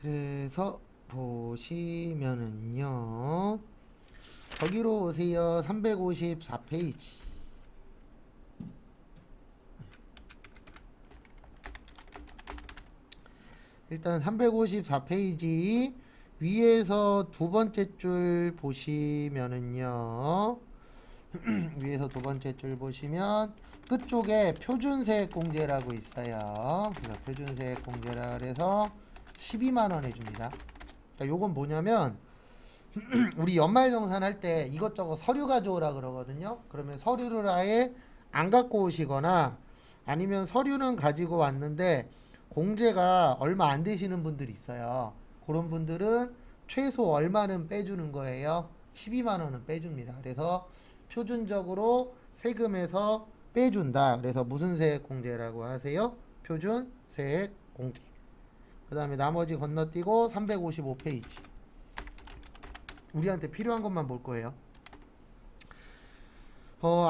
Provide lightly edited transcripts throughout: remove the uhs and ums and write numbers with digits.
그래서 보시면은요. 저기로 오세요. 354페이지. 일단 354페이지 위에서 두 번째 줄 보시면은요. 위에서 두 번째 줄 보시면 끝쪽에 표준세액 공제라고 있어요. 그래서 표준세액 공제라 그래서 12만 원 해줍니다. 그러니까 요건 뭐냐면 우리 연말정산 할 때 이것저것 서류 가져오라 그러거든요. 그러면 서류를 아예 안 갖고 오시거나 아니면 서류는 가지고 왔는데 공제가 얼마 안 되시는 분들이 있어요. 그런 분들은 최소 얼마는 빼주는 거예요. 12만 원은 빼줍니다. 그래서 표준적으로 세금에서 빼준다. 그래서 무슨 세액 공제라고 하세요? 표준 세액 공제. 그 다음에 나머지 건너뛰고 355페이지. 우리한테 필요한 것만 볼 거예요.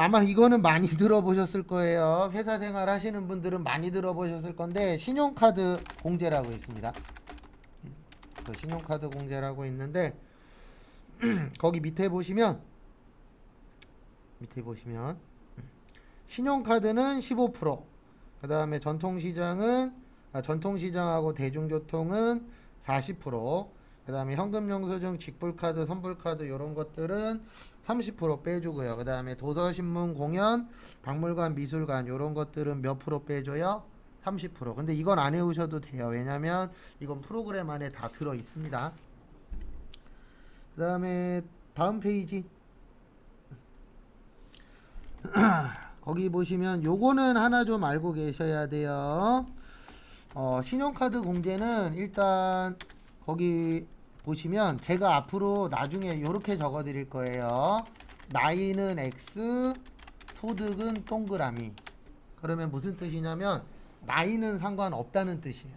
아마 이거는 많이 들어보셨을 거예요. 회사 생활 하시는 분들은 많이 들어보셨을 건데 신용카드 공제라고 있습니다. 신용카드 공제라고 있는데 거기 밑에 보시면 신용카드는 15%, 그 다음에 전통시장하고 대중교통은 40%, 그 다음에 현금영수증, 직불카드, 선불카드 이런 것들은 30% 빼주고요. 그 다음에 도서신문, 공연, 박물관, 미술관 이런 것들은 몇 프로 빼줘요? 30%. 근데 이건 안 외우셔도 돼요. 왜냐면 이건 프로그램 안에 다 들어 있습니다. 그 다음에 다음 페이지. 거기 보시면 요거는 하나 좀 알고 계셔야 돼요. 신용카드 공제는 일단 거기 보시면 제가 앞으로 나중에 요렇게 적어 드릴 거예요. 나이는 X, 소득은 동그라미. 그러면 무슨 뜻이냐면 나이는 상관없다는 뜻이에요.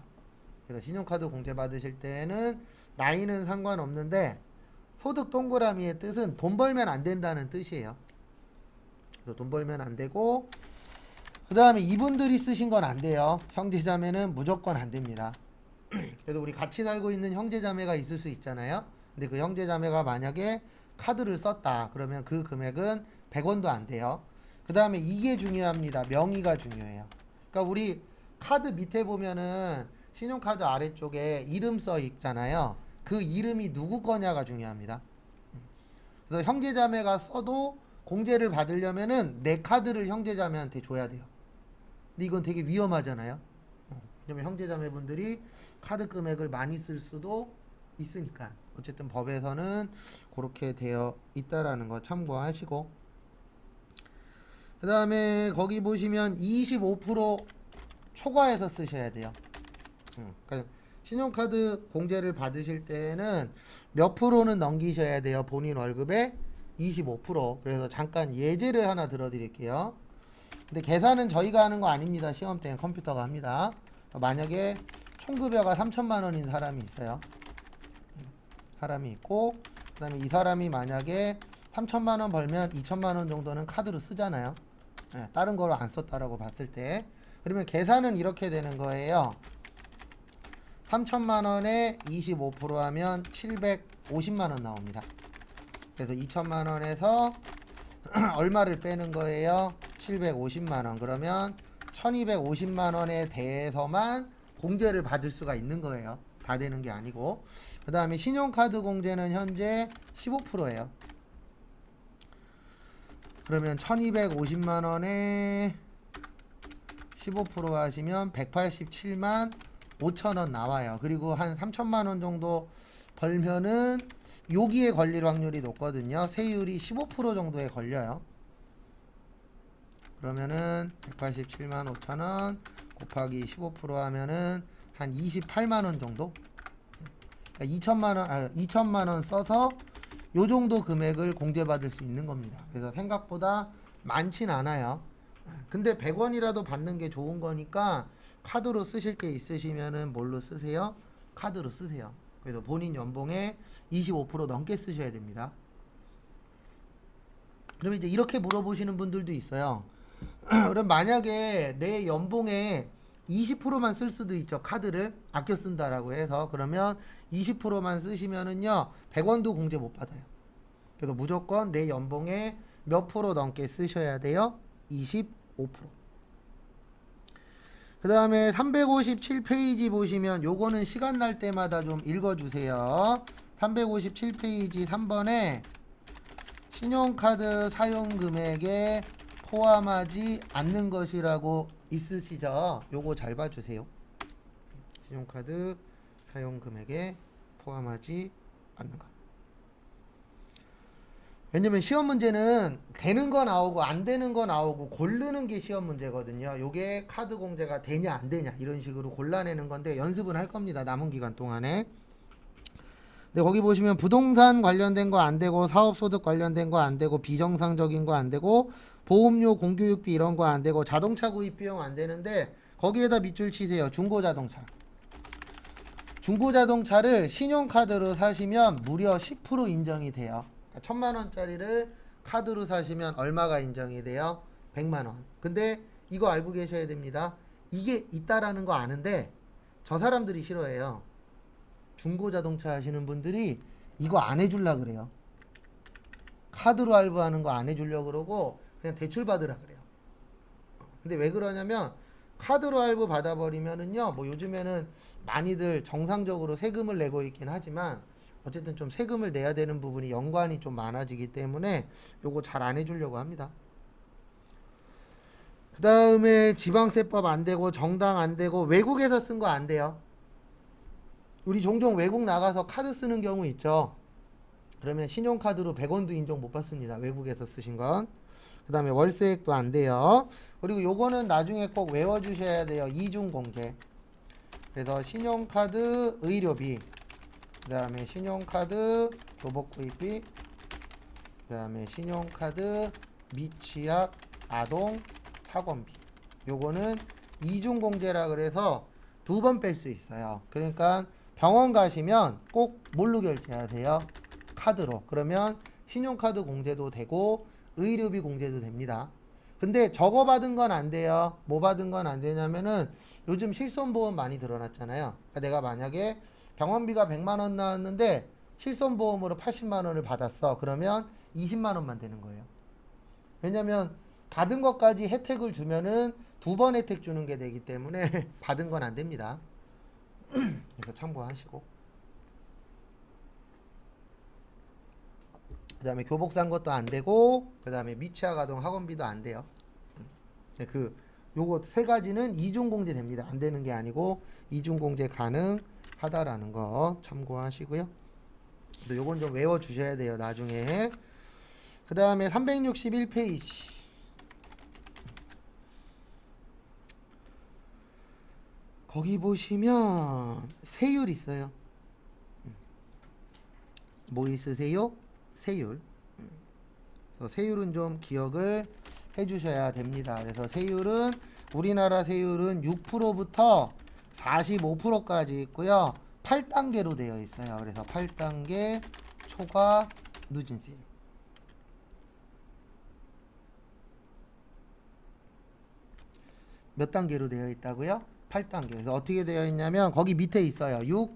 그래서 신용카드 공제 받으실 때는 나이는 상관없는데 소득 동그라미의 뜻은 돈 벌면 안 된다는 뜻이에요. 그래서 돈 벌면 안 되고, 그 다음에 이분들이 쓰신 건 안 돼요. 형제자매는 무조건 안 됩니다. 그래도 우리 같이 살고 있는 형제자매가 있을 수 있잖아요. 근데 그 형제자매가 만약에 카드를 썼다. 그러면 그 금액은 100원도 안 돼요. 그 다음에 이게 중요합니다. 명의가 중요해요. 그러니까 우리 카드 밑에 보면은 신용카드 아래쪽에 이름 써 있잖아요. 그 이름이 누구 거냐가 중요합니다. 그래서 형제자매가 써도 공제를 받으려면은 내 카드를 형제자매한테 줘야 돼요. 근데 이건 되게 위험하잖아요. 왜냐면 형제자매분들이 카드 금액을 많이 쓸 수도 있으니까. 어쨌든 법에서는 그렇게 되어 있다라는 거 참고하시고, 그 다음에 거기 보시면 25% 초과해서 쓰셔야 돼요. 그러니까 신용카드 공제를 받으실 때는 몇 프로는 넘기셔야 돼요. 본인 월급의 25%. 그래서 잠깐 예제를 하나 들어드릴게요. 근데 계산은 저희가 하는 거 아닙니다. 시험 때는 컴퓨터가 합니다. 만약에 총급여가 3천만 원인 사람이 있어요. 사람이 있고, 그 다음에 이 사람이 만약에 3천만 원 벌면 2천만 원 정도는 카드로 쓰잖아요. 다른 걸 안 썼다라고 봤을 때. 그러면 계산은 이렇게 되는 거예요. 3천만 원에 25% 하면 750만 원 나옵니다. 그래서 2천만 원에서 얼마를 빼는 거예요? 750만 원. 그러면 1250만 원에 대해서만 공제를 받을 수가 있는 거예요. 다 되는 게 아니고. 그 다음에 신용카드 공제는 현재 15%예요. 그러면 1250만 원에 15% 하시면 187만 5천 원 나와요. 그리고 한 3천만 원 정도 벌면은 여기에 걸릴 확률이 높거든요. 세율이 15% 정도에 걸려요. 그러면은 187만 5천 원 곱하기 15% 하면은 한 28만 원 정도? 2천만 원 써서 요 정도 금액을 공제받을 수 있는 겁니다. 그래서 생각보다 많진 않아요. 근데 100원이라도 받는 게 좋은 거니까 카드로 쓰실 게 있으시면은 뭘로 쓰세요? 카드로 쓰세요. 그래서 본인 연봉의 25% 넘게 쓰셔야 됩니다. 그럼 이제 이렇게 물어보시는 분들도 있어요. 그럼 만약에 내 연봉의 20%만 쓸 수도 있죠. 카드를 아껴 쓴다라고 해서. 그러면 20%만 쓰시면은요 100원도 공제 못 받아요. 그래서 무조건 내 연봉에 몇 프로 넘게 쓰셔야 돼요? 25%. 그 다음에 357페이지 보시면 요거는 시간 날 때마다 좀 읽어주세요. 357페이지 3번에 신용카드 사용금액에 포함하지 않는 것이라고 있으시죠? 요거 잘 봐주세요. 신용카드 사용금액에 포함하지 않는 것. 왜냐면 시험 문제는 되는 거 나오고 안 되는 거 나오고 고르는 게 시험 문제거든요. 요게 카드 공제가 되냐 안 되냐 이런 식으로 골라내는 건데 연습은 할 겁니다. 남은 기간 동안에. 근데 거기 보시면 부동산 관련된 거 안 되고 사업소득 관련된 거 안 되고 비정상적인 거 안 되고 보험료 공교육비 이런 거 안 되고 자동차 구입 비용 안 되는데 거기에다 밑줄 치세요. 중고자동차. 중고자동차를 신용카드로 사시면 무려 10% 인정이 돼요. 1000만 원짜리를 카드로 사시면 얼마가 인정이 돼요? 100만 원. 근데 이거 알고 계셔야 됩니다. 이게 있다라는 거 아는데 저 사람들이 싫어해요. 중고자동차 하시는 분들이 이거 안 해주려 그래요. 카드로 할부하는 거 안 해주려 그러고 그냥 대출 받으라 그래요. 근데 왜 그러냐면 카드로 할부 받아버리면은요 뭐 요즘에는 많이들 정상적으로 세금을 내고 있긴 하지만 어쨌든 좀 세금을 내야 되는 부분이 연관이 좀 많아지기 때문에 요거 잘 안 해주려고 합니다. 그 다음에 지방세법 안 되고 정당 안 되고 외국에서 쓴 거 안 돼요. 우리 종종 외국 나가서 카드 쓰는 경우 있죠. 그러면 신용카드로 100원도 인정 못 받습니다. 외국에서 쓰신 건. 그 다음에 월세액도 안 돼요. 그리고 요거는 나중에 꼭 외워주셔야 돼요. 이중공제. 그래서 신용카드 의료비, 그 다음에 신용카드 교복구입비, 그 다음에 신용카드 미취학 아동 학원비. 요거는 이중공제라 그래서 2번 뺄 수 있어요. 그러니까 병원 가시면 꼭 뭘로 결제하세요? 카드로. 그러면 신용카드 공제도 되고 의료비 공제도 됩니다. 근데 저거 받은 건 안 돼요. 뭐 받은 건 안 되냐면은 요즘 실손보험 많이 드러났잖아요. 그러니까 내가 만약에 병원비가 100만 원 나왔는데 실손보험으로 80만 원을 받았어. 그러면 20만 원만 되는 거예요. 왜냐면 받은 것까지 혜택을 주면은 2번 혜택 주는 게 되기 때문에 받은 건 안 됩니다. 그래서 참고하시고. 그 다음에 교복 산 것도 안 되고, 그 다음에 미취학 아동 학원비도 안 돼요. 요거 세 가지는 이중공제 됩니다. 안 되는 게 아니고 이중공제 가능하다라는 거 참고하시고요. 요건 좀 외워주셔야 돼요. 나중에. 그 다음에 361페이지. 거기 보시면 세율 있어요. 뭐 있으세요? 세율. 그래서 세율은 좀 기억을 해주셔야 됩니다. 그래서 세율은 우리나라 세율은 6%부터 45%까지 있고요. 8단계로 되어 있어요. 그래서 8단계 초과 누진세. 몇 단계로 되어 있다고요? 8단계. 그래서 어떻게 되어 있냐면 거기 밑에 있어요. 6,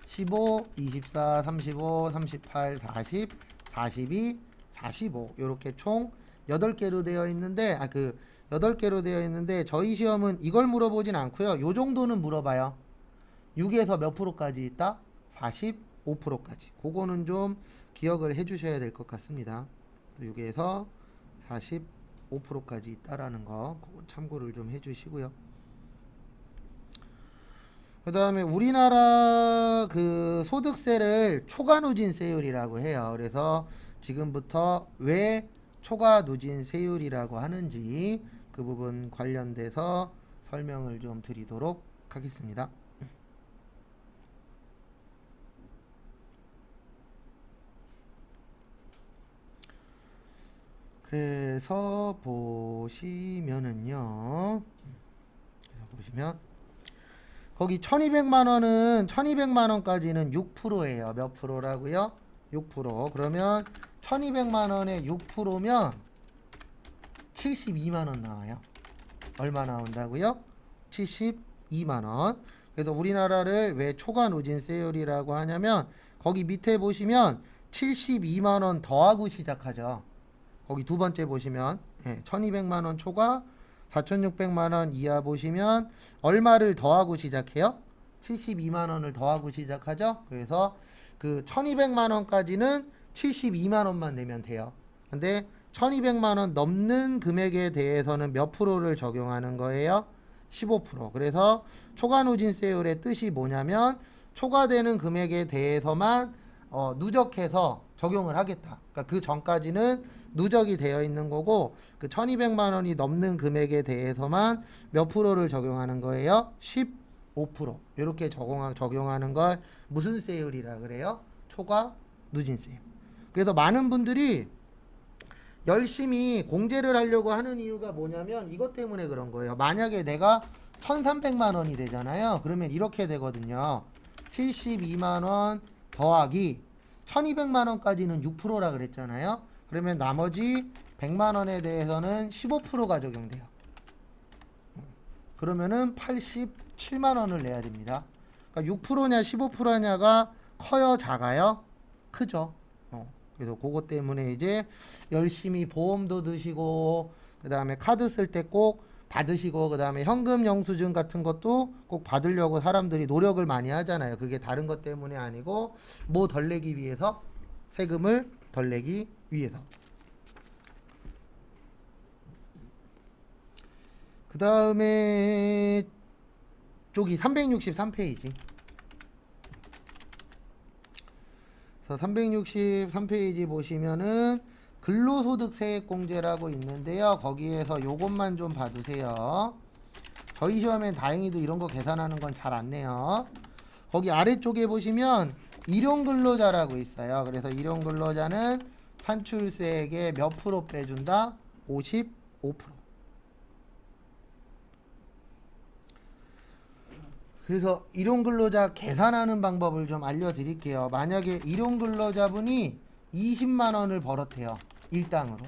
15, 24, 35, 38, 40, 42, 45 이렇게 총 8개로 되어 있는데 8개로 되어 있는데 저희 시험은 이걸 물어보진 않고요. 요 정도는 물어봐요. 6에서 몇 프로까지 있다? 45%까지. 그거는 좀 기억을 해 주셔야 될 것 같습니다. 6에서 45%까지 있다라는 거 참고를 좀 해 주시고요. 그 다음에 우리나라 그 소득세를 초과 누진세율이라고 해요. 그래서 지금부터 왜 초과 누진세율이라고 하는지 그 부분 관련돼서 설명을 좀 드리도록 하겠습니다. 그래서 보시면은요. 거기 1200만 원은 1200만 원까지는 6%예요. 몇 프로라고요? 6%. 그러면 1200만 원에 6%면 72만 원 나와요. 얼마 나온다고요? 72 72만 원. 그래서 우리나라를 왜 초과 누진세율이라고 하냐면 거기 밑에 보시면 72만 원 더하고 시작하죠. 거기 두 번째 보시면 1200만 원 초과 4600만 원 이하 보시면 얼마를 더하고 시작해요? 72만 원을 더하고 시작하죠. 그래서 그 1200만 원까지는 72만 원만 내면 돼요. 근데 1200만 원 넘는 금액에 대해서는 몇 프로를 적용하는 거예요? 15%. 그래서 초과누진세율의 뜻이 뭐냐면 초과되는 금액에 대해서만 누적해서 적용을 하겠다. 그러니까 그 전까지는 누적이 되어 있는 거고 그 1200만 원이 넘는 금액에 대해서만 몇 프로를 적용하는 거예요? 15%. 이렇게 적용하는 걸 무슨 세율이라 그래요? 초과 누진세율. 그래서 많은 분들이 열심히 공제를 하려고 하는 이유가 뭐냐면 이것 때문에 그런 거예요. 만약에 내가 1300만 원이 되잖아요. 그러면 이렇게 되거든요. 72만 원 더하기 1200만 원까지는 6%라 그랬잖아요. 그러면 나머지 100만 원에 대해서는 15%가 적용돼요. 그러면은 87만 원을 내야 됩니다. 그러니까 6%냐 15%냐가 커요, 작아요? 크죠. 그래서 그것 때문에 이제 열심히 보험도 드시고 그 다음에 카드 쓸 때 꼭 받으시고 그 다음에 현금 영수증 같은 것도 꼭 받으려고 사람들이 노력을 많이 하잖아요. 그게 다른 것 때문에 아니고 뭐 덜 내기 위해서, 세금을 덜 내기 위해서. 그 다음에 쪽이 363페이지. 363페이지 보시면은 근로소득세액공제라고 있는데요. 거기에서 요것만 좀 봐두세요. 저희 시험엔 다행히도 이런 거 계산하는 건 잘 안 내요. 거기 아래쪽에 보시면 일용근로자라고 있어요. 그래서 일용근로자는 산출세액의 몇 프로 빼준다? 55%. 그래서 일용근로자 계산하는 방법을 좀 알려드릴게요. 만약에 일용근로자분이 20만 원을 벌었대요. 일당으로.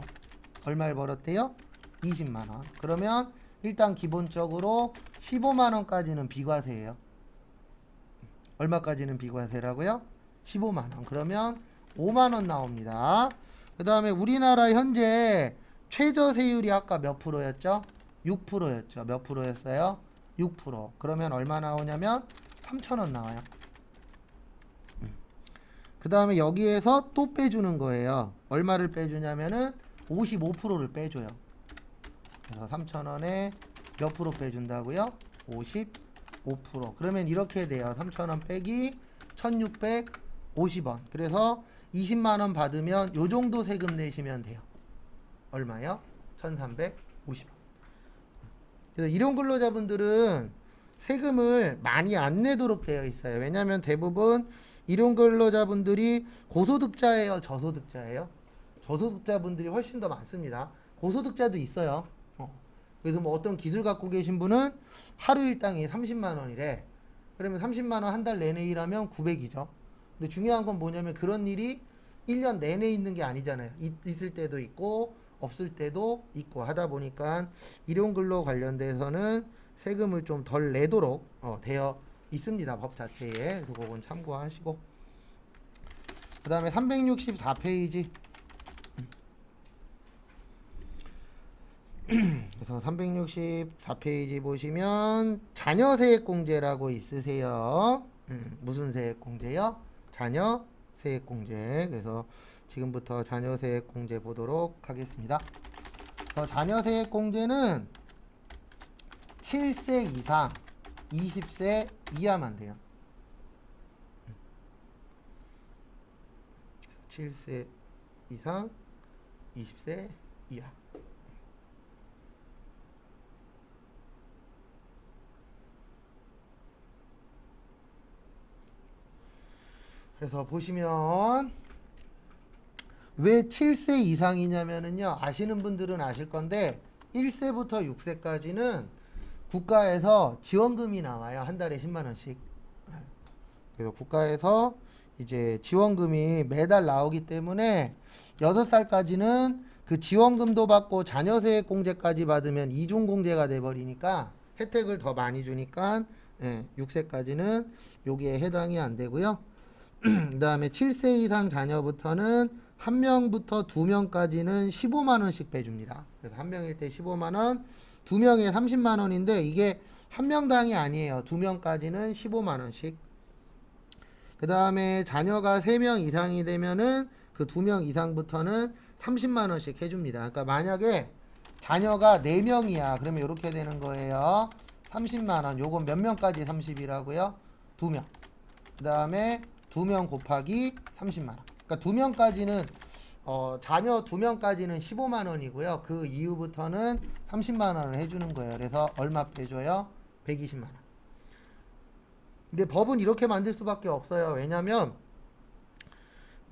얼마를 벌었대요? 20만 원. 그러면 일단 기본적으로 15만 원까지는 비과세예요. 얼마까지는 비과세라고요? 15만 원. 그러면 5만 원 나옵니다. 그 다음에 우리나라 현재 최저세율이 아까 몇 프로였죠? 6%였죠. 몇 프로였어요? 6%. 그러면 얼마 나오냐면 3,000원 나와요. 그 다음에 여기에서 또 빼주는 거예요. 얼마를 빼주냐면은 55%를 빼줘요. 그래서 3,000원에 몇 프로 빼준다고요? 55%. 그러면 이렇게 돼요. 3,000원 빼기 1,650원. 그래서 20만원 받으면 요 정도 세금 내시면 돼요. 얼마요? 1,350원. 그래서 일용근로자분들은 세금을 많이 안 내도록 되어 있어요. 왜냐하면 대부분 일용근로자분들이 고소득자예요, 저소득자예요? 저소득자분들이 훨씬 더 많습니다. 고소득자도 있어요. 그래서 뭐 어떤 기술 갖고 계신 분은 하루 일당이 30만 원이래. 그러면 30만 원 한 달 내내 일하면 900이죠. 근데 중요한 건 뭐냐면 그런 일이 1년 내내 있는 게 아니잖아요. 있을 때도 있고 없을 때도 있고 하다 보니까 일용근로 관련돼서는 세금을 좀 덜 내도록 되어 있습니다. 법 자체에. 그래서 그건 참고하시고. 그 다음에 364페이지. 그래서 364페이지 보시면 자녀세액공제라고 있으세요. 무슨 세액공제요? 자녀세액공제. 그래서 지금부터 자녀세액공제 보도록 하겠습니다. 그래서 자녀세액공제는 7세 이상 20세 이하만 돼요. 7세 이상 20세 이하. 그래서 보시면 왜 7세 이상이냐면은요, 아시는 분들은 아실 건데 1세부터 6세까지는 국가에서 지원금이 나와요. 한 달에 10만 원씩. 그래서 국가에서 이제 지원금이 매달 나오기 때문에 6살까지는 그 지원금도 받고 자녀세액공제까지 받으면 이중공제가 돼버리니까 혜택을 더 많이 주니까 6세까지는 여기에 해당이 안 되고요. 그 다음에 7세 이상 자녀부터는 한 명부터 두 명까지는 15만 원씩 빼줍니다. 그래서 한 명일 때 15만 원, 두 명에 30만 원인데 이게 한 명당이 아니에요. 두 명까지는 15만 원씩. 그 다음에 자녀가 3명 이상이 되면은 그 2명 이상부터는 30만 원씩 해줍니다. 그러니까 만약에 자녀가 4명이야. 그러면 이렇게 되는 거예요. 30만 원. 요건 몇 명까지 30이라고요? 2명. 그 다음에 2명 곱하기 30만 원. 그러니까 2명까지는 자녀 2명까지는 15만 원이고요. 그 이후부터는 30만 원을 해주는 거예요. 그래서 얼마 빼줘요? 120만 원. 근데 법은 이렇게 만들 수밖에 없어요. 왜냐면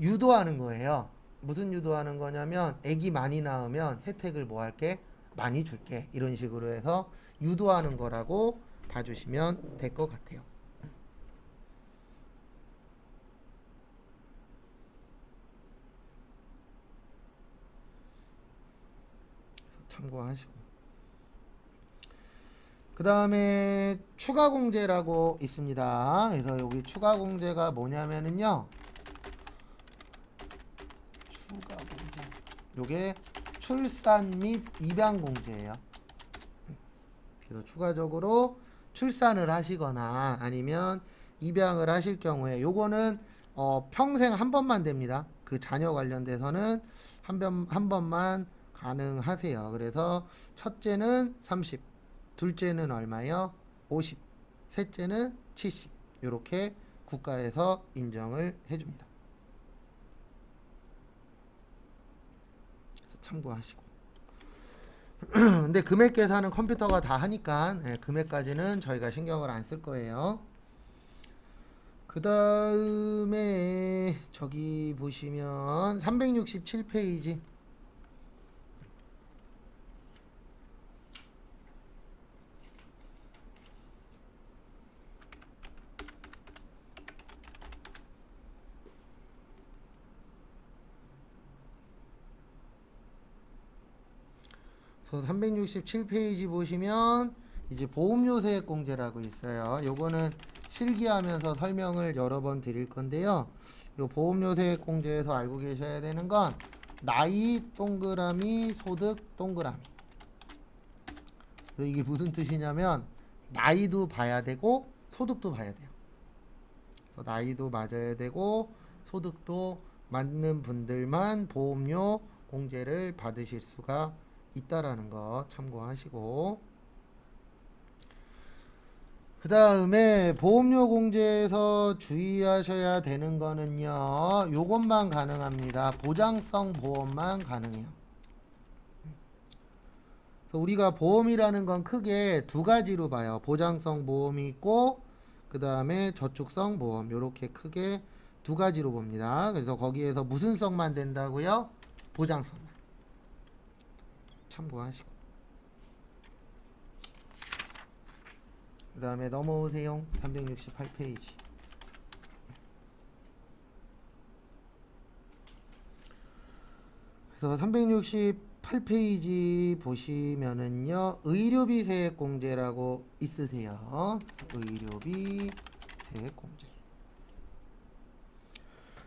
유도하는 거예요. 무슨 유도하는 거냐면 애기 많이 낳으면 혜택을 뭐 할게? 많이 줄게. 이런 식으로 해서 유도하는 거라고 봐주시면 될 것 같아요. 참고하시고. 그 다음에 추가 공제라고 있습니다. 그래서 여기 추가 공제가 뭐냐면은요. 추가 공제. 요게 출산 및 입양 공제예요. 그래서 추가적으로 출산을 하시거나 아니면 입양을 하실 경우에 요거는 평생 한 번만 됩니다. 그 자녀 관련돼서는 한 번만 가능하세요. 그래서 첫째는 30, 둘째는 얼마요? 50, 셋째는 70. 이렇게 국가에서 인정을 해줍니다. 그래서 참고하시고. 근데 금액 계산은 컴퓨터가 다 하니까 금액까지는 저희가 신경을 안 쓸 거예요. 그 다음에 저기 보시면 367페이지. 그래서 367페이지 보시면 이제 보험료세액 공제라고 있어요. 요거는 실기하면서 설명을 여러 번 드릴 건데요. 요 보험료세액 공제에서 알고 계셔야 되는 건 나이 동그라미 소득 동그라미. 그래서 이게 무슨 뜻이냐면 나이도 봐야 되고 소득도 봐야 돼요. 그래서 나이도 맞아야 되고 소득도 맞는 분들만 보험료 공제를 받으실 수가 있다라는 거 참고하시고, 그 다음에 보험료 공제에서 주의하셔야 되는 거는요, 요것만 가능합니다. 보장성 보험만 가능해요. 우리가 보험이라는 건 크게 두 가지로 봐요. 보장성 보험이 있고 그 다음에 저축성 보험, 요렇게 크게 두 가지로 봅니다. 그래서 거기에서 무슨 성만 된다고요? 보장성만. 참고하시고. 그 다음에 넘어오세요. 368페이지. 그래서 368페이지 보시면은요, 의료비 세액 공제라고 있으세요. 의료비 세액 공제.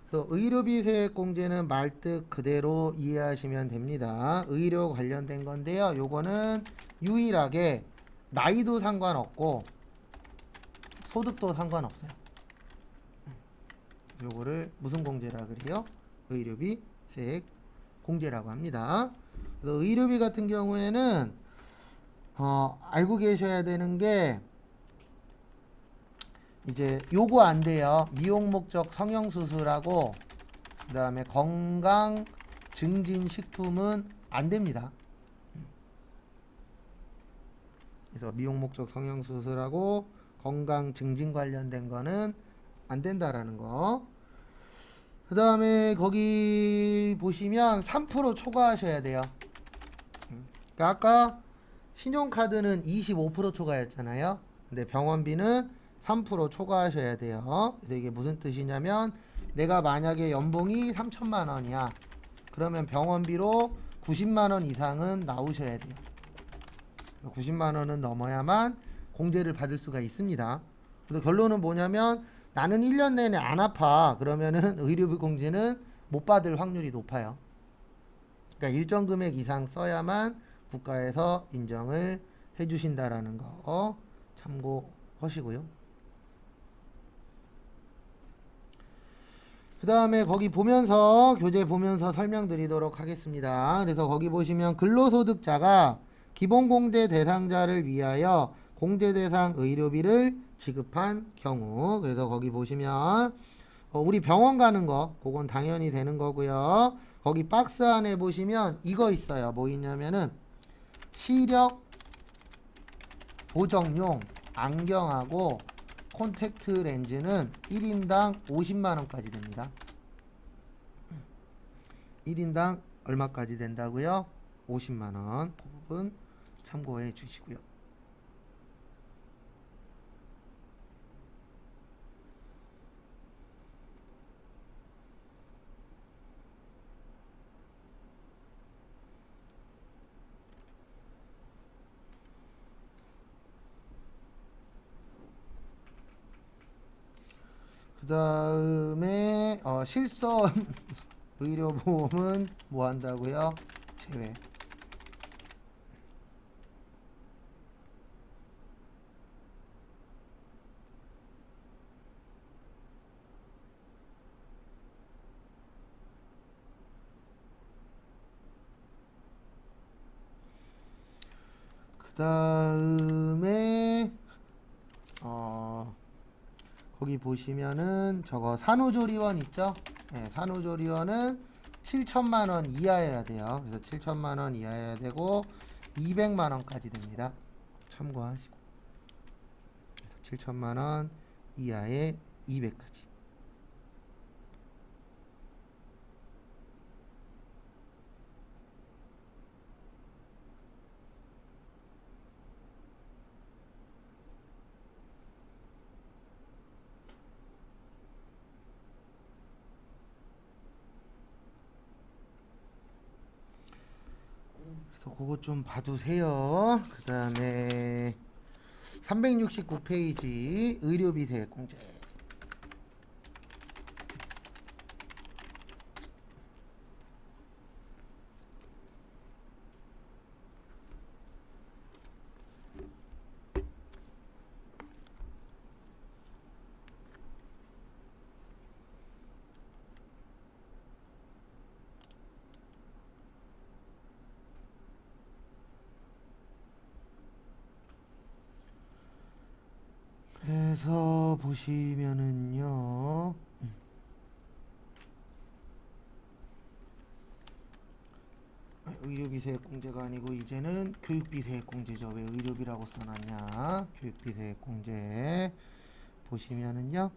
그래서 의료비 세액 공제는 말뜻 그대로 이해하시면 됩니다. 의료 관련된 건데요. 요거는 유일하게 나이도 상관없고 소득도 상관없어요. 요거를 무슨 공제라 그래요? 의료비 세액 공제라고 합니다. 그래서 의료비 같은 경우에는 알고 계셔야 되는 게 이제 요거 안 돼요. 미용 목적 성형 수술하고 그 다음에 건강 증진 식품은 안 됩니다. 그래서 미용 목적 성형 수술하고 건강 증진 관련된 거는 안 된다라는 거. 그 다음에 거기 보시면 3% 초과하셔야 돼요. 그러니까 아까 신용카드는 25% 초과였잖아요. 근데 병원비는 3% 초과하셔야 돼요. 그래서 이게 무슨 뜻이냐면 내가 만약에 연봉이 3천만 원이야. 그러면 병원비로 90만 원 이상은 나오셔야 돼요. 90만 원은 넘어야만 공제를 받을 수가 있습니다. 그래서 결론은 뭐냐면 나는 1년 내내 안 아파. 그러면은 의료비 공제는 못 받을 확률이 높아요. 그러니까 일정 금액 이상 써야만 국가에서 인정을 해주신다라는 거 참고하시고요. 그 다음에 거기 보면서 교재 보면서 설명드리도록 하겠습니다. 그래서 거기 보시면 근로소득자가 기본공제 대상자를 위하여 공제 대상 의료비를 지급한 경우, 그래서 거기 보시면 우리 병원 가는 거 그건 당연히 되는 거고요. 거기 박스 안에 보시면 이거 있어요. 뭐 있냐면은 시력 보정용 안경하고 콘택트 렌즈는 1인당 50만 원까지 됩니다. 1인당 얼마까지 된다고요? 50만 원. 그 부분 참고해 주시고요. 그 다음에 실손 의료보험은 뭐 한다고요? 제외. 그 다음에 거기 보시면은 저거 산후조리원 있죠? 네, 산후조리원은 7천만 원 이하여야 돼요. 그래서 7천만 원 이하여야 되고 200만 원까지 됩니다. 참고하시고 7천만 원 이하에 200까지. 그래서 그거 좀 봐두세요. 그 다음에 369페이지 의료비 세액공제. 그래서 보시면은요, 의료비 세액공제가 아니고 이제는 교육비 세액공제죠. 왜 의료비라고 써놨냐? 교육비 세액공제 보시면은요,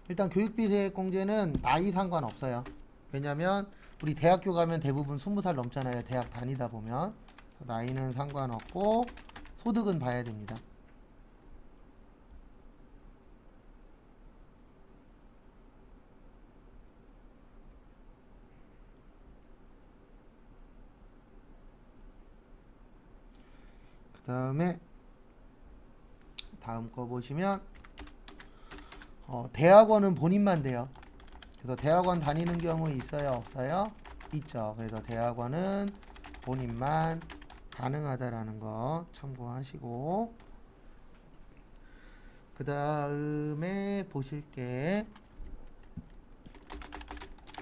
일단 교육비 세액공제는 나이 상관없어요. 왜냐면 우리 대학교 가면 대부분 20살 넘잖아요. 대학 다니다 보면. 나이는 상관없고 소득은 봐야 됩니다. 그 다음에 다음 거 보시면 대학원은 본인만 돼요. 그래서 대학원 다니는 경우 있어요, 없어요? 있죠. 그래서 대학원은 본인만 가능하다라는 거 참고하시고, 그 다음에 보실 게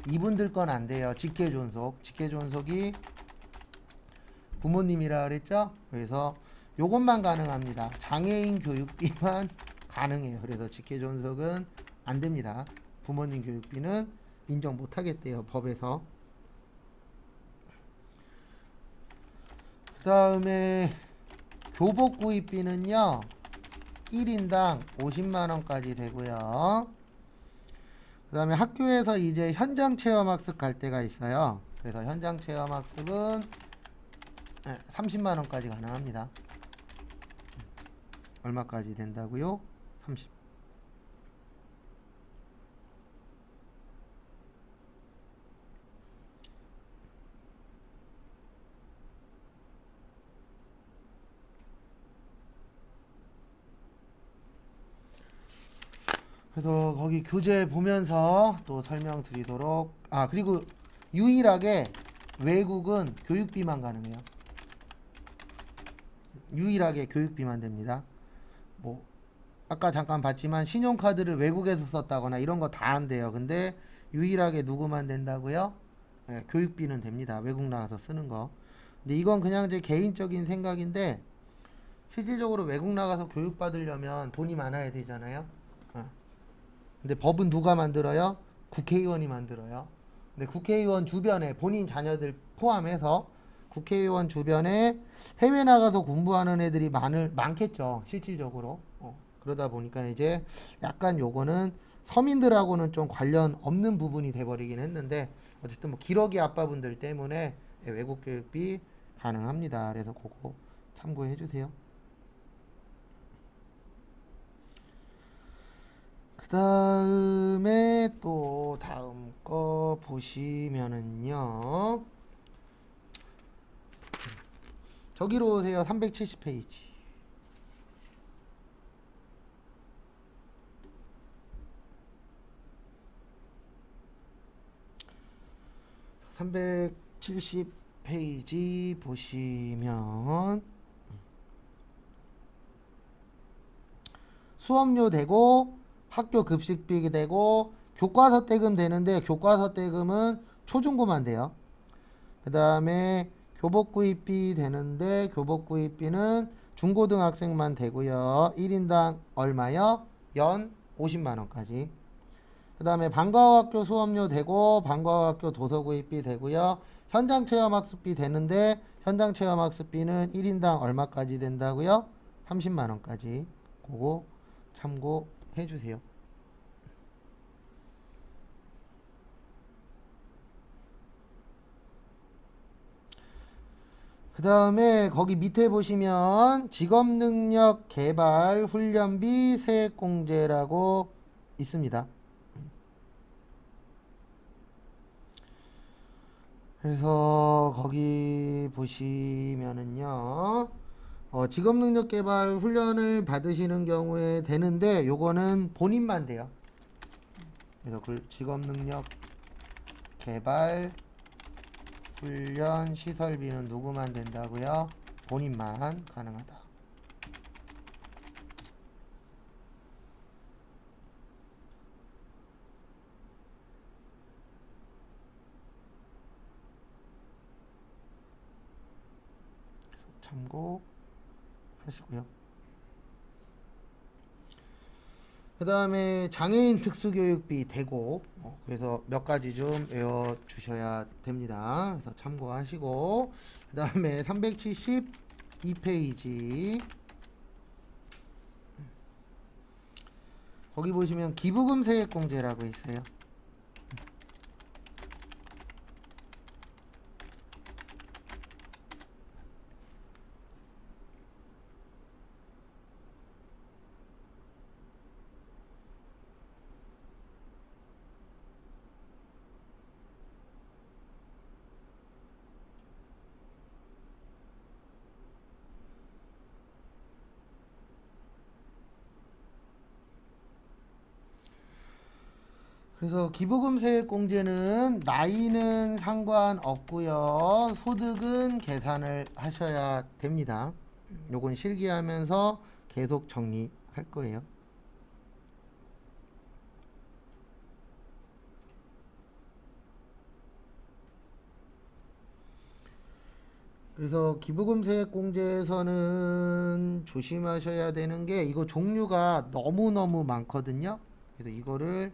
이분들 건 안 돼요. 직계존속. 직계존속이 부모님이라 그랬죠? 그래서 요것만 가능합니다. 장애인 교육비만 가능해요. 그래서 직계존속은 안 됩니다. 부모님 교육비는 인정 못 하겠대요. 법에서. 그 다음에 교복 구입비는요. 1인당 50만 원까지 되고요. 그 다음에 학교에서 이제 현장 체험 학습 갈 때가 있어요. 그래서 현장 체험 학습은 30만 원까지 가능합니다. 얼마까지 된다고요? 30. 그래서 거기 교재 보면서 또 설명드리도록. 그리고 유일하게 외국은 교육비만 가능해요. 유일하게 교육비만 됩니다. 뭐 아까 잠깐 봤지만 신용카드를 외국에서 썼다거나 이런 거 다 안 돼요. 근데 유일하게 누구만 된다고요? 네, 교육비는 됩니다. 외국 나가서 쓰는 거. 근데 이건 그냥 제 개인적인 생각인데 실질적으로 외국 나가서 교육 받으려면 돈이 많아야 되잖아요. 근데 법은 누가 만들어요? 국회의원이 만들어요. 근데 국회의원 주변에 본인 자녀들 포함해서 국회의원 주변에 해외 나가서 공부하는 애들이 많겠죠. 실질적으로. 그러다 보니까 이제 약간 요거는 서민들하고는 좀 관련 없는 부분이 돼버리긴 했는데 어쨌든 뭐 기러기 아빠분들 때문에 외국 교육비 가능합니다. 그래서 그거 참고해 주세요. 그 다음에 또 다음 거 보시면은요. 저기로 오세요. 370페이지. 370페이지 보시면 수업료 되고 학교 급식비 되고 교과서 떼금 되는데 교과서 떼금은 초중고만 돼요. 그 다음에 교복구입비 되는데 교복구입비는 중고등학생만 되고요. 1인당 얼마요? 연 50만원까지. 그 다음에 방과후학교 수업료 되고 방과후학교 도서구입비 되고요. 현장체험학습비 되는데 현장체험학습비는 1인당 얼마까지 된다고요? 30만원까지. 그거 참고해 주세요. 그 다음에 거기 밑에 보시면 직업능력 개발 훈련비 세액공제라고 있습니다. 그래서 거기 보시면은요, 직업능력 개발 훈련을 받으시는 경우에 되는데 요거는 본인만 돼요. 그래서 그 직업능력 개발 훈련 시설비는 누구만 된다고요? 본인만 가능하다. 참고하시고요. 그 다음에 장애인 특수교육비 되고 그래서 몇 가지 좀 외워주셔야 됩니다. 그래서 참고하시고 그 다음에 372페이지 거기 보시면 기부금 세액공제라고 있어요. 그래서 기부금 세액공제는 나이는 상관없고요. 소득은 계산을 하셔야 됩니다. 요건 실기하면서 계속 정리할 거예요. 그래서 기부금 세액공제에서는 조심하셔야 되는 게 이거 종류가 너무너무 많거든요. 그래서 이거를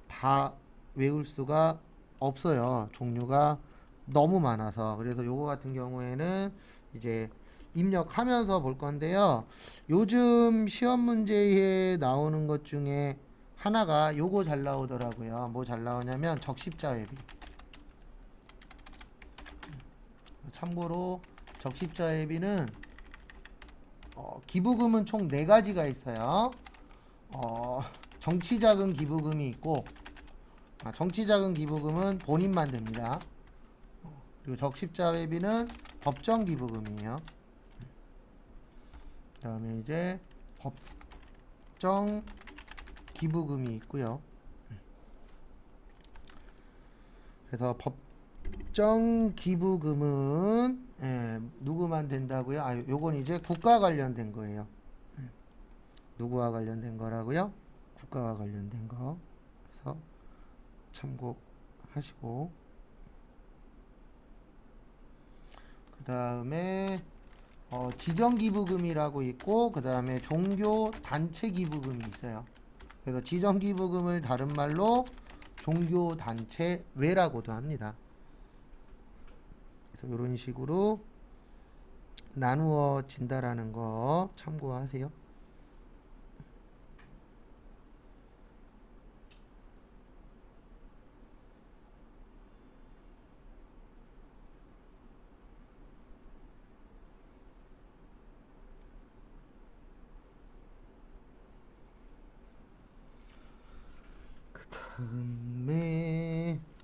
다 외울 수가 없어요. 종류가 너무 많아서. 그래서 요거 같은 경우에는 이제 입력하면서 볼 건데요. 요즘 시험 문제에 나오는 것 중에 하나가 요거 잘 나오더라고요. 뭐 잘 나오냐면 적십자회비. 참고로 적십자회비는 기부금은 총 4가지가 있어요. 정치자금 기부금이 있고 정치자금 기부금은 본인만 됩니다. 그리고 적십자회비는 법정 기부금이에요. 그 다음에 이제 법정 기부금이 있고요. 그래서 법정 기부금은 누구만 된다고요? 요건 이제 국가 관련된 거예요. 누구와 관련된 거라고요? 국가와 관련된 거. 그래서 참고하시고, 그 다음에 지정기부금이라고 있고, 그 다음에 종교단체기부금이 있어요. 그래서 지정기부금을 다른 말로 종교단체외라고도 합니다. 그래서 이런 식으로 나누어진다라는 거 참고하세요.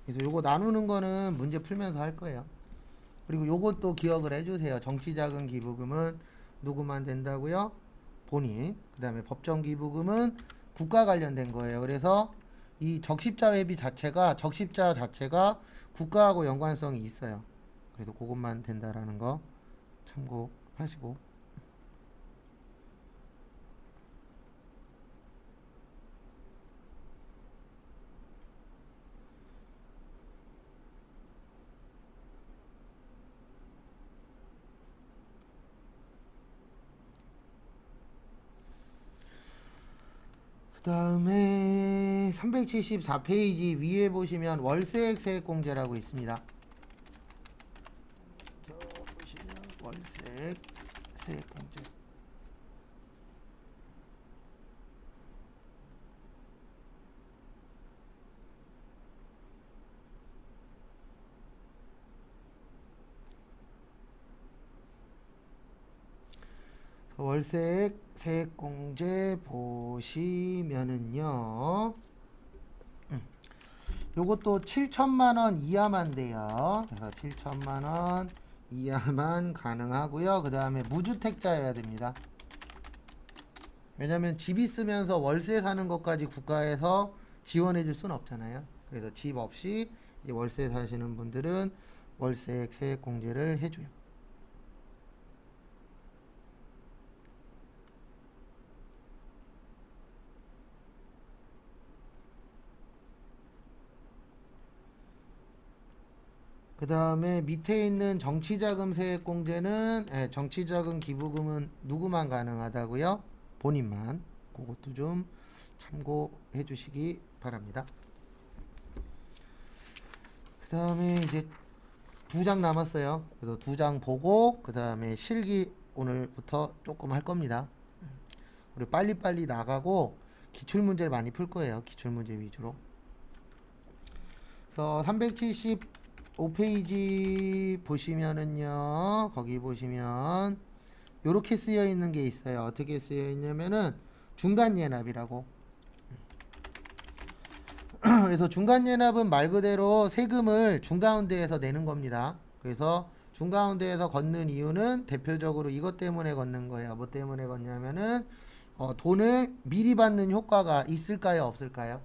그래서 요거 나누는 거는 문제 풀면서 할 거예요. 그리고 요것도 기억을 해주세요. 정치자금 기부금은 누구만 된다고요? 본인. 그 다음에 법정 기부금은 국가 관련된 거예요. 그래서 이 적십자 회비 자체가 적십자 자체가 국가하고 연관성이 있어요. 그래서 그것만 된다라는 거 참고하시고. 그 다음에 374페이지 위에 보시면 월세액 세액공제라고 있습니다. 보시면 월세액 세액공제. 월세액 세액공제 보시면은요, 요것도 7천만원 이하만 돼요. 그래서 7천만원 이하만 가능하고요. 그 다음에 무주택자여야 됩니다. 왜냐면 집 있으면서 월세 사는 것까지 국가에서 지원해 줄 수는 없잖아요. 그래서 집 없이 이제 월세 사시는 분들은 월세액 세액공제를 해줘요. 그 다음에 밑에 있는 정치자금 세액공제는 정치자금 기부금은 누구만 가능하다고요? 본인만. 그것도 좀 참고해 주시기 바랍니다. 그 다음에 이제 2장 남았어요. 그래서 2장 보고 그 다음에 실기 오늘부터 조금 할 겁니다. 우리 빨리빨리 나가고 기출문제를 많이 풀 거예요. 기출문제 위주로. 그래서 375페이지 보시면은요, 거기 보시면 요렇게 쓰여 있는 게 있어요. 어떻게 쓰여 있냐면은 중간예납이라고. 그래서 중간예납은 말 그대로 세금을 중가운데에서 내는 겁니다. 그래서 중가운데에서 걷는 이유는 대표적으로 이것 때문에 걷는 거예요. 뭐 때문에 걷냐면은 돈을 미리 받는 효과가 있을까요? 없을까요?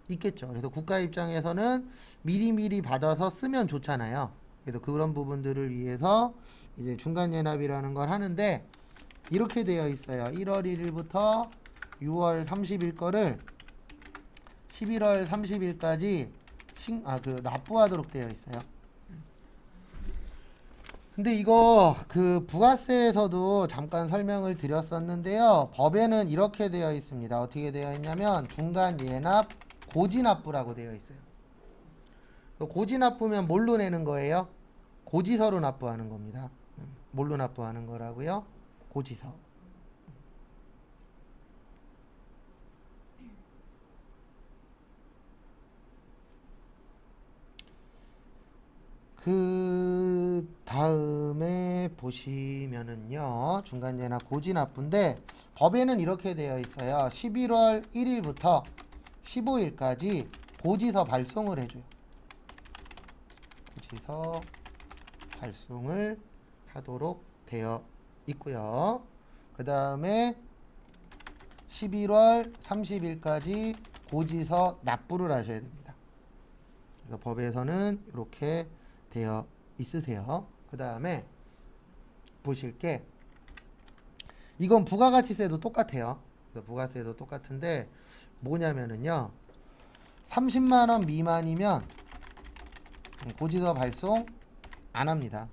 있겠죠. 그래서 국가 입장에서는 미리미리 받아서 쓰면 좋잖아요. 그래서 그런 부분들을 위해서 이제 중간예납이라는 걸 하는데 이렇게 되어 있어요. 1월 1일부터 6월 30일 거를 11월 30일까지 납부하도록 되어 있어요. 근데 이거 부가세에서도 잠깐 설명을 드렸었는데요. 법에는 이렇게 되어 있습니다. 어떻게 되어 있냐면 중간 예납 고지납부라고 되어 있어요. 고지납부면 뭘로 내는 거예요? 고지서로 납부하는 겁니다. 뭘로 납부하는 거라고요? 고지서. 그 다음에 보시면은요, 중간예납 고지납부인데 법에는 이렇게 되어 있어요. 11월 1일부터 15일까지 고지서 발송을 해줘요. 고지서 발송을 하도록 되어 있고요. 그 다음에 11월 30일까지 고지서 납부를 하셔야 됩니다. 그래서 법에서는 이렇게 되어 있으세요. 그 다음에 보실 게 이건 부가가치세도 똑같아요. 그래서 부가세도 똑같은데 뭐냐면은요, 30만원 미만이면 고지서 발송 안 합니다.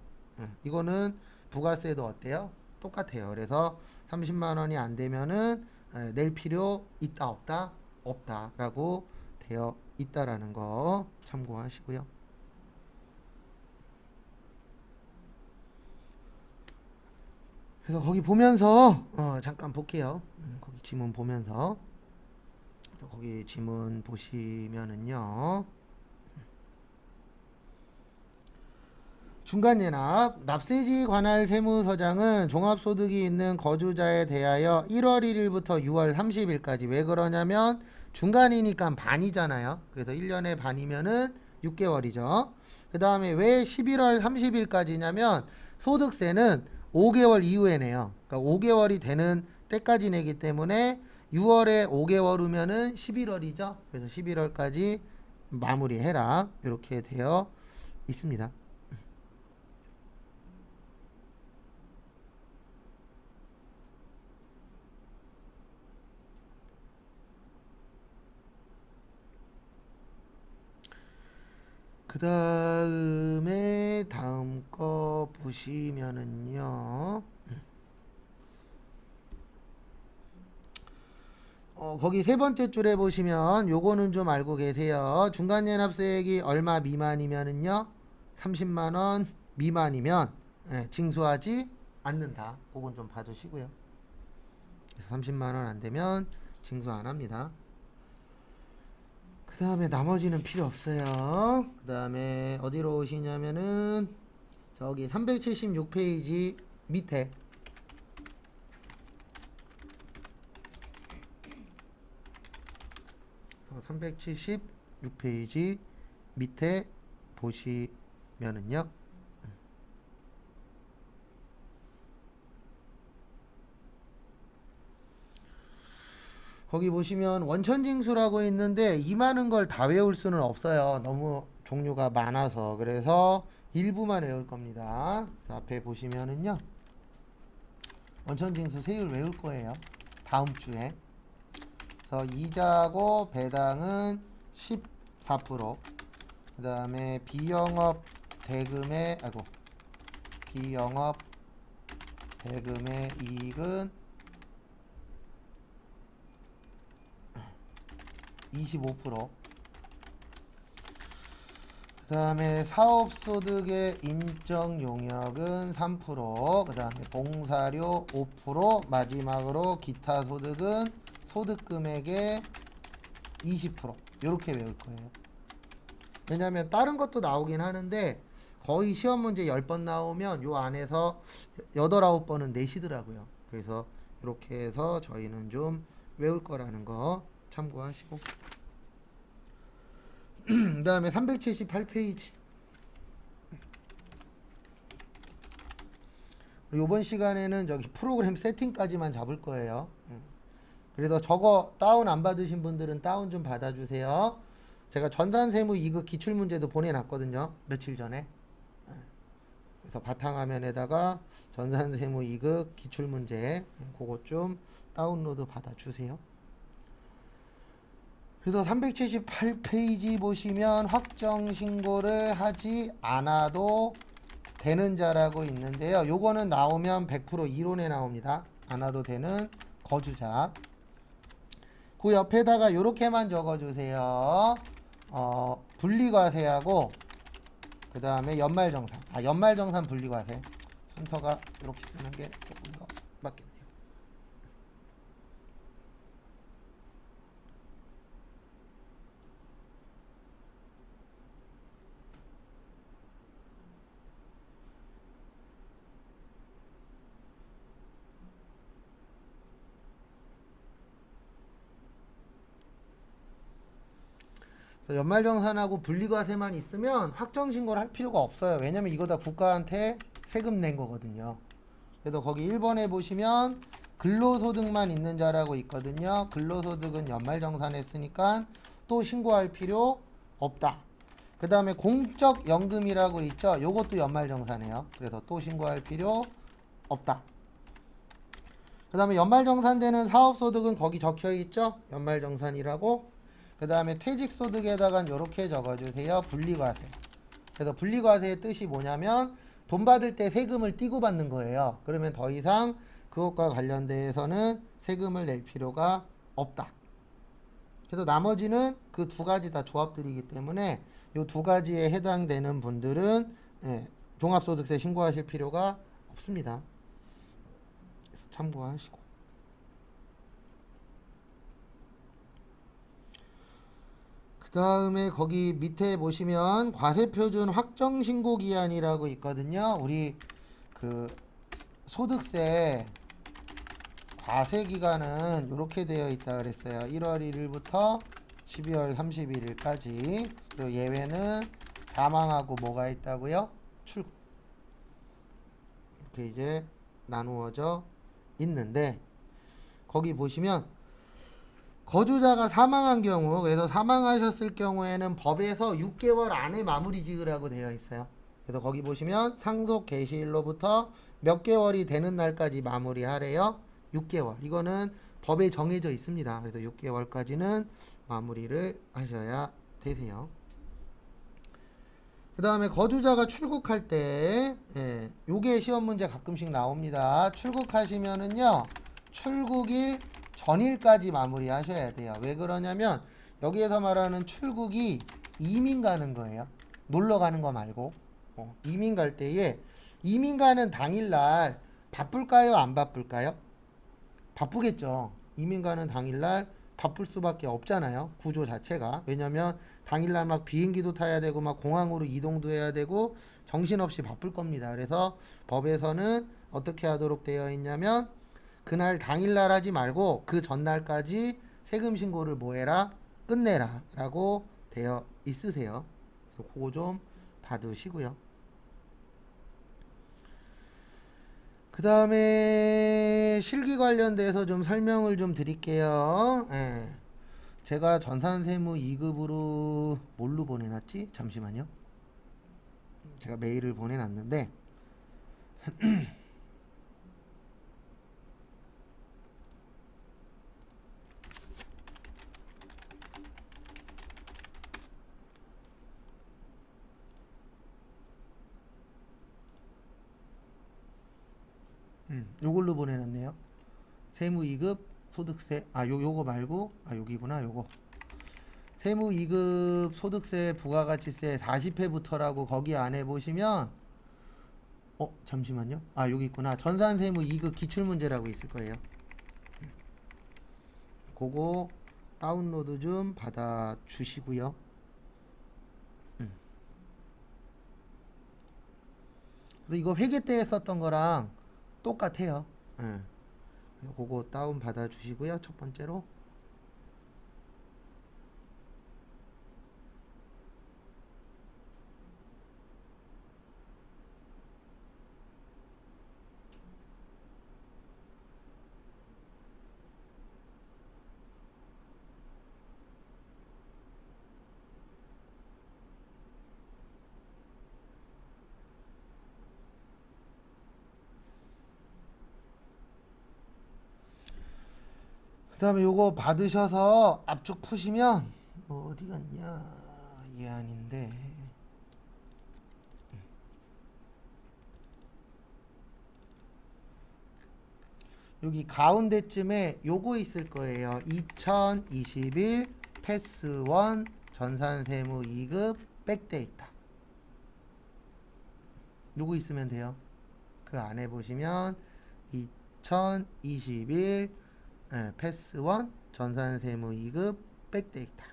이거는 부가세도 어때요? 똑같아요. 그래서 30만원이 안 되면은 낼 필요 있다 없다? 없다라고 되어 있다라는 거 참고하시고요. 그래서 거기 보면서 잠깐 볼게요. 거기 지문 보면서 거기 지문 보시면은요, 중간예납 납세지 관할 세무서장은 종합소득이 있는 거주자에 대하여 1월 1일부터 6월 30일까지, 왜 그러냐면 중간이니까 반이잖아요. 그래서 1년에 반이면은 6개월이죠. 그 다음에 왜 11월 30일까지냐면 소득세는 5개월 이후에 내요. 그러니까 5개월이 되는 때까지 내기 때문에 6월에 5개월 후면은 11월이죠. 그래서 11월까지 마무리해라, 이렇게 되어 있습니다. 그 다음에 다음 거 보시면은요, 거기 세 번째 줄에 보시면 요거는 좀 알고 계세요. 중간연합세액이 얼마 미만이면은요, 30만원 미만이면 징수하지 않는다. 그건 좀 봐주시고요. 30만원 안 되면 징수 안 합니다. 그 다음에 나머지는 필요 없어요. 그 다음에 어디로 오시냐면은 저기 376페이지 밑에 376페이지 밑에 보시면은요, 거기 보시면 원천징수라고 있는데 이 많은 걸 다 외울 수는 없어요. 너무 종류가 많아서. 그래서 일부만 외울 겁니다. 앞에 보시면은요, 원천징수 세율 외울 거예요. 다음 주에. 그래서 이자고 배당은 14%. 그 다음에 비영업 대금의 이익은 25%. 그 다음에 사업소득의 인정 용역은 3%. 그 다음에 봉사료 5%. 마지막으로 기타 소득은 소득금액의 20%. 이렇게 외울 거예요. 왜냐하면 다른 것도 나오긴 하는데 거의 시험 문제 10번 나오면 요 안에서 8, 9번은 내시더라고요. 그래서 이렇게 해서 저희는 좀 외울 거라는 거 참고하시고, 그 다음에 378페이지. 이번 시간에는 저기 프로그램 세팅까지만 잡을 거예요. 그래서 저거 다운 안 받으신 분들은 다운 좀 받아주세요. 제가 전산세무 2급 기출문제도 보내놨거든요, 며칠 전에. 그래서 바탕화면에다가 전산세무 2급 기출문제 그거 좀 다운로드 받아주세요. 그래서 378페이지 보시면 확정신고를 하지 않아도 되는 자라고 있는데요. 요거는 나오면 100% 이론에 나옵니다. 안 와도 되는 거주자. 그 옆에다가 요렇게만 적어주세요. 분리과세하고 그 다음에 연말정산. 연말정산 분리과세. 순서가 이렇게 쓰는 게 조금 더 맞겠네요. 연말정산하고 분리과세만 있으면 확정신고를 할 필요가 없어요. 왜냐면 이거 다 국가한테 세금 낸 거거든요. 그래서 거기 1번에 보시면 근로소득만 있는 자라고 있거든요. 근로소득은 연말정산했으니까 또 신고할 필요 없다. 그 다음에 공적연금이라고 있죠. 요것도 연말정산해요. 그래서 또 신고할 필요 없다. 그 다음에 연말정산되는 사업소득은 거기 적혀있죠. 연말정산이라고. 그 다음에 퇴직소득에다가 이렇게 적어주세요. 분리과세. 그래서 분리과세의 뜻이 뭐냐면 돈 받을 때 세금을 띄고 받는 거예요. 그러면 더 이상 그것과 관련돼서는 세금을 낼 필요가 없다. 그래서 나머지는 그 두 가지 다 조합들이기 때문에 이 두 가지에 해당되는 분들은 종합소득세 신고하실 필요가 없습니다. 그래서 참고하시고. 그 다음에 거기 밑에 보시면 과세표준 확정신고기한이라고 있거든요. 우리 그 소득세 과세기간은 이렇게 되어 있다 그랬어요. 1월 1일부터 12월 31일까지. 그리고 예외는 사망하고 뭐가 있다고요? 출국. 이렇게 이제 나누어져 있는데 거기 보시면 거주자가 사망한 경우, 그래서 사망하셨을 경우에는 법에서 6개월 안에 마무리 지으라고 되어 있어요. 그래서 거기 보시면 상속 개시일로부터 몇 개월이 되는 날까지 마무리하래요. 6개월. 이거는 법에 정해져 있습니다. 그래서 6개월까지는 마무리를 하셔야 되세요. 그 다음에 거주자가 출국할 때, 요게 시험 문제 가끔씩 나옵니다. 출국하시면은요, 출국일 전일까지 마무리 하셔야 돼요. 왜 그러냐면, 여기에서 말하는 출국이 이민 가는 거예요. 놀러 가는 거 말고. 이민 갈 때에, 이민 가는 당일날 바쁠까요? 안 바쁠까요? 바쁘겠죠. 이민 가는 당일날 바쁠 수밖에 없잖아요. 구조 자체가. 왜냐면 당일날 막 비행기도 타야 되고 막 공항으로 이동도 해야 되고 정신없이 바쁠 겁니다. 그래서 법에서는 어떻게 하도록 되어 있냐면 그날 당일날 하지 말고 그 전날까지 세금 신고를 뭐해라? 끝내라 라고 되어 있으세요. 그래서 그거 좀 봐두시고요. 그 다음에 실기 관련돼서 좀 설명을 좀 드릴게요. 제가 전산세무 2급으로 뭘로 보내놨지? 잠시만요. 제가 메일을 보내놨는데 요걸로 보내놨네요. 세무 2급 소득세 요거 말고 여기구나. 요거 세무 2급 소득세 부가가치세 40회부터라고 거기 안에 보시면 잠시만요. 여기 있구나. 전산세무 2급 기출문제라고 있을 거예요. 그거 다운로드 좀 받아 주시고요. 그래서 이거 회계 때 썼던 거랑 똑같아요. 그거 다운 받아 주시고요. 첫 번째로. 그 다음에 요거 받으셔서 압축 푸시면 어디 갔냐? 얘 아닌데. 여기 가운데쯤에 요거 있을 거예요. 2021 패스 1 전산세무 2급 백데이터. 요거 있으면 돼요. 그 안에 보시면 2021 패스 1 전산세무 2급 백데이터.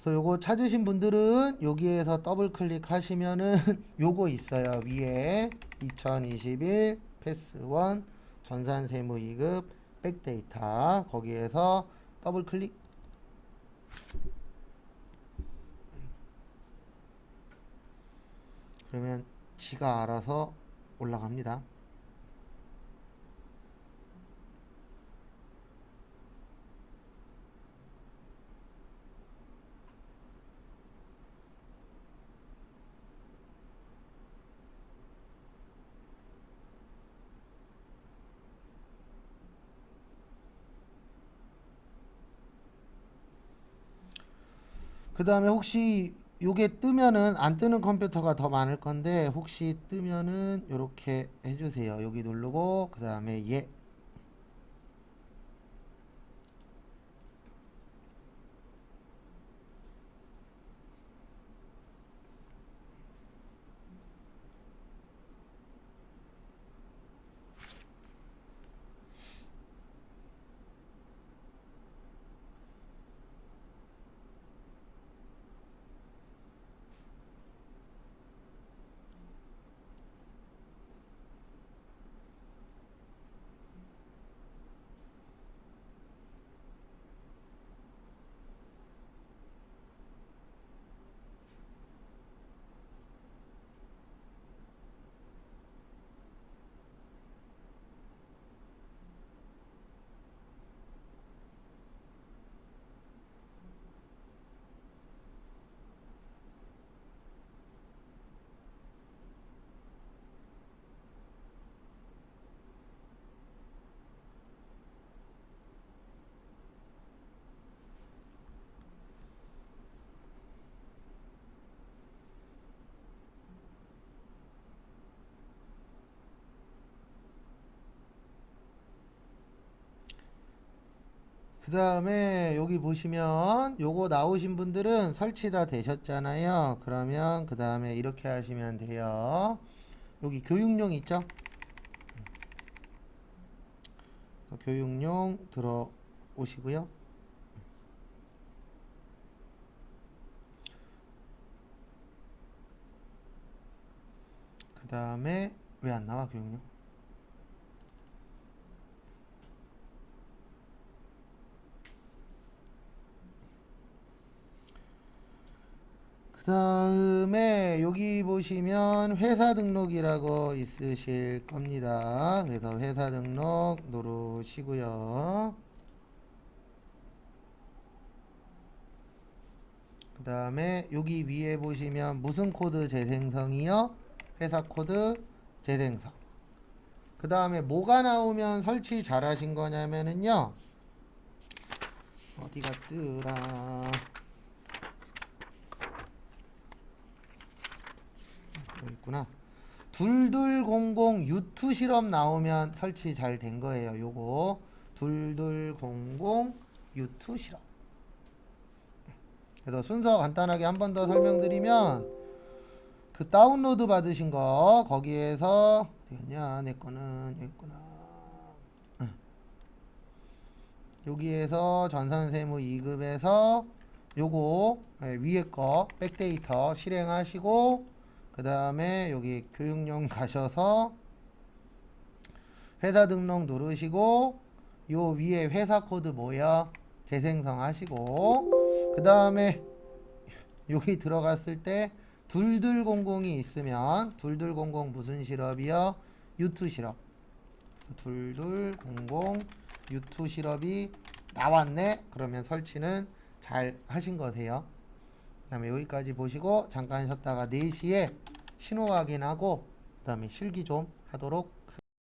그래서 요거 찾으신 분들은 여기에서 더블 클릭하시면은 요거 있어요. 위에 2021 패스 1 전산 세무 2급 백데이터 거기에서 더블 클릭. 그러면 지가 알아서 올라갑니다. 그 다음에 혹시 요게 뜨면은 안 뜨는 컴퓨터가 더 많을 건데 혹시 뜨면은 요렇게 해주세요. 여기 누르고 그 다음에 예. 그 다음에 여기 보시면 요거 나오신 분들은 설치 다 되셨잖아요. 그러면 그 다음에 이렇게 하시면 돼요. 여기 교육용 있죠? 교육용 들어오시고요. 그 다음에 왜 안 나와 교육용? 그 다음에 여기 보시면 회사 등록이라고 있으실 겁니다. 그래서 회사 등록 누르시고요. 그 다음에 여기 위에 보시면 무슨 코드 재생성이요? 회사 코드 재생성. 그 다음에 뭐가 나오면 설치 잘 하신 거냐면은요. 어디가 뜨라. 여기 있구나. 2200 유투 실험 나오면 설치 잘 된 거예요. 요거 2200 유투 실험. 그래서 순서 간단하게 한 번 더 설명드리면 그 다운로드 받으신 거 거기에서 어디갔냐 내 거는 여기 있구나. 여기에서 전산세무 2급에서 요거 위에 거 백데이터 실행하시고 그 다음에 여기 교육용 가셔서 회사 등록 누르시고 요 위에 회사 코드 뭐야 재생성 하시고 그 다음에 여기 들어갔을 때 2200이 있으면 2200 무슨 실업이요? 유투 실업. 2200 유투 실업이 나왔네. 그러면 설치는 잘 하신 거세요. 그 다음에 여기까지 보시고 잠깐 쉬었다가 4시에 신호 확인하고 그 다음에 실기 좀 하도록